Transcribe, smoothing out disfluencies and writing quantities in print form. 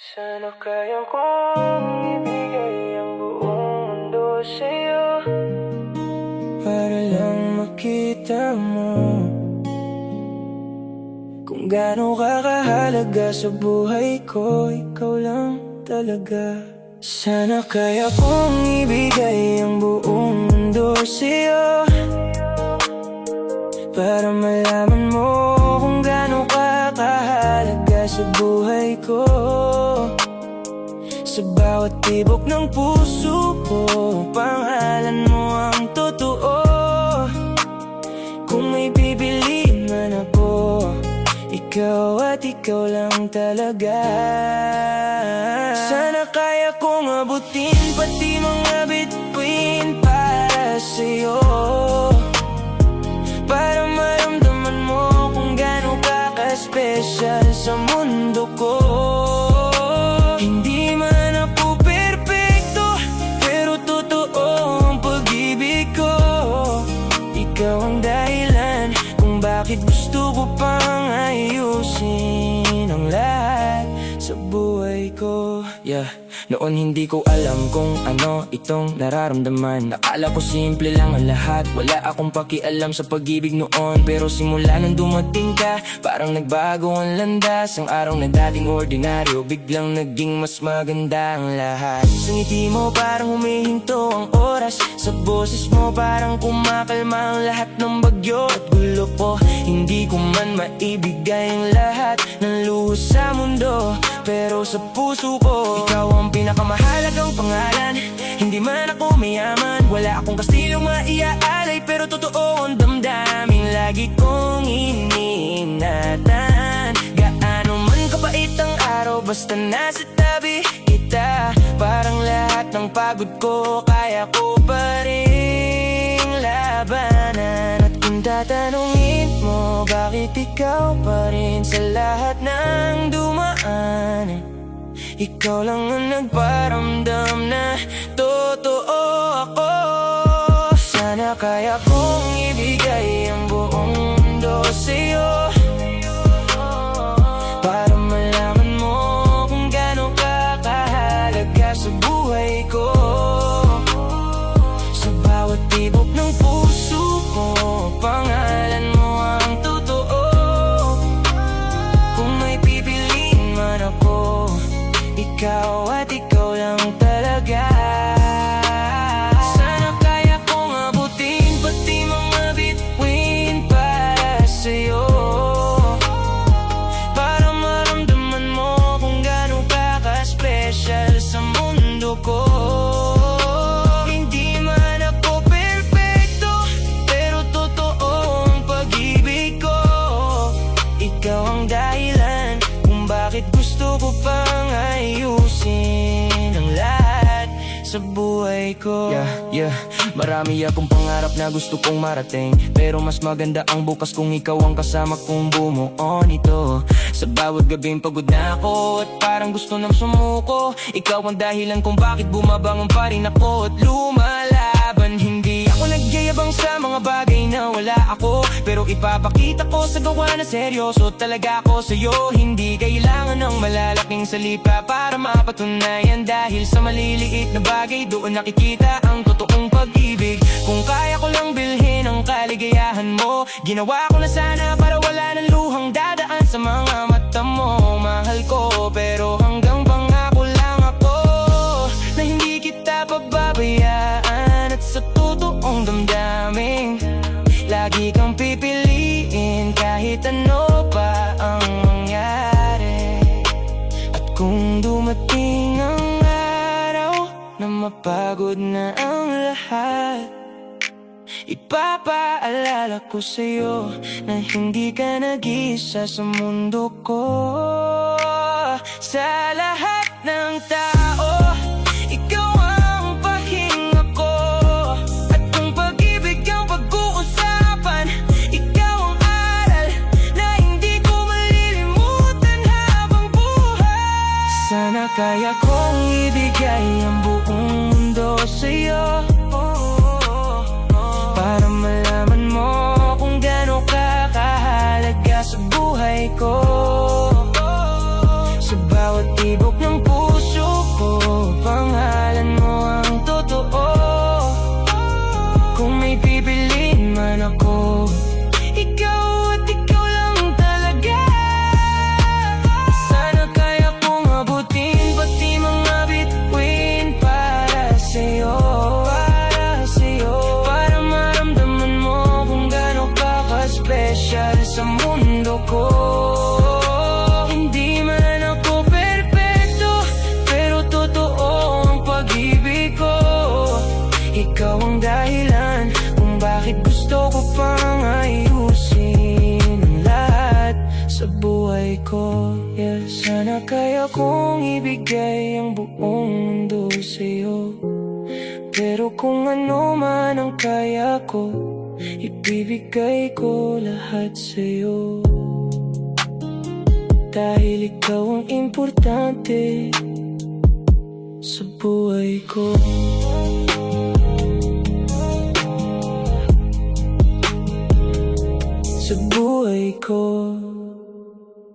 Sana kaya kong ibigay ang buong mundo sa'yo, para lang makita mo kung gaano ka kahalaga sa buhay ko. Ikaw lang talaga. Sana kaya kong ibigay ang buong mundo sa'yo, para malaman mo kung gaano ka kahalaga sa buhay ko. Sa bawat tibok ng puso ko, pangalan mo ang totoo. Kung may pipiliin man ako, ikaw at ikaw lang talaga. Sana kaya kong abutin pati mga bituin para sa'yo, para maramdaman mo kung gaano ka ka-special sa mundo ko. Hindi man ako perfecto, pero totoo ang pag-ibig ko. Ikaw ang dahilan kung bakit gusto ko pang ayusin ang lahat sa buhay ko. Noon hindi ko alam kung ano itong nararamdaman. Akala ko simple lang ang lahat, wala akong pakialam sa pag-ibig noon. Pero simula nang dumating ka, parang nagbago ang landas. Ang araw na dating ordinaryo, biglang naging mas maganda ang lahat. Sa ngiti mo parang humihinto ang oras, sa boses mo parang kumakalma ang lahat ng bagyo at gulo ko. Hindi ko man maibigay ang lahat ng luho sa mundo, pero sa puso ko, ikaw ang pinakamahalagang pangalan. Hindi man ako mayaman, wala akong kastilyong maiaalay, pero totoo ang damdamin lagi kong iniingatan. Gaano man kapait ang araw, basta nasa tabi kita, parang lahat ng pagod ko kaya ko pa rin labanan. At kung tatanungin mo bakit ikaw pa rin sa lahat ng dumaan, ikaw lang ang nagparamdam na totoo ako. Sana kaya kong ibigay ang buong mundo sa'yo, para malaman mo kung gaano ka kahalaga sa buhay ko. Sa bawat tibok ng puso ko, pangalan mo ang totoo. Kung may pipiliin man ako, ikaw at ikaw lang talaga. Sana kaya kong abutin pati mga bituin para sa'yo, para maramdaman mo kung gaano ka ka-special sa mundo ko. Hindi man ako perfecto, pero totoo ang pag-ibig ko. Ikaw ang dahilan kung bakit gusto ko pang ayusin ang lahat sa buhay ko. Marami akong pangarap na gusto kong marating, pero mas maganda ang bukas kung ikaw ang kasama kong bumuo nito. Sa bawat gabing pagod na ako at parang gusto nang sumuko, ikaw ang dahilan kung bakit bumabangon pa rin ako at lumalaban. Hindi ako nagyayabang sa mga bagay na wala ako, pero ipapakita ko sa gawa na seryoso talaga ako sa'yo. Hindi kailangan ng malalaking salita para mapatunayan, dahil sa maliliit na bagay doon nakikita ang totoong pag-ibig. Kung kaya ko lang bilhin ang kaligayahan mo, ginawa ko na sana para wala ng luhang dadaan sa mga mata mo. Mahal ko pero hanggang pangako lang ako, na hindi kita pababayaan. At sa totoong damdamin, lagi kang pipiliin kahit ano pa ang mangyari. At kung dumating ang araw na mapagod na ang lahat, ipapaalala ko sa'yo na hindi ka nag-isa sa mundo ko. Sa lahat ng tao, ikaw ang pahinga ko. At kung pag-ibig ang pag-uusapan, ikaw ang aral na hindi ko malilimutan habang buhay. Sana kaya kong ibigay ang buong mundo sa'yo, para malaman mo kung gaano ka kahalaga sa buhay ko. Sa bawat tibok ng ko, yeah. Sana kaya kong ibigay ang buong mundo sa'yo. Pero kung ano man ang kaya ko, ibibigay ko lahat sa'yo. Dahil ikaw ang importante sa buhay ko. Sa buhay ko.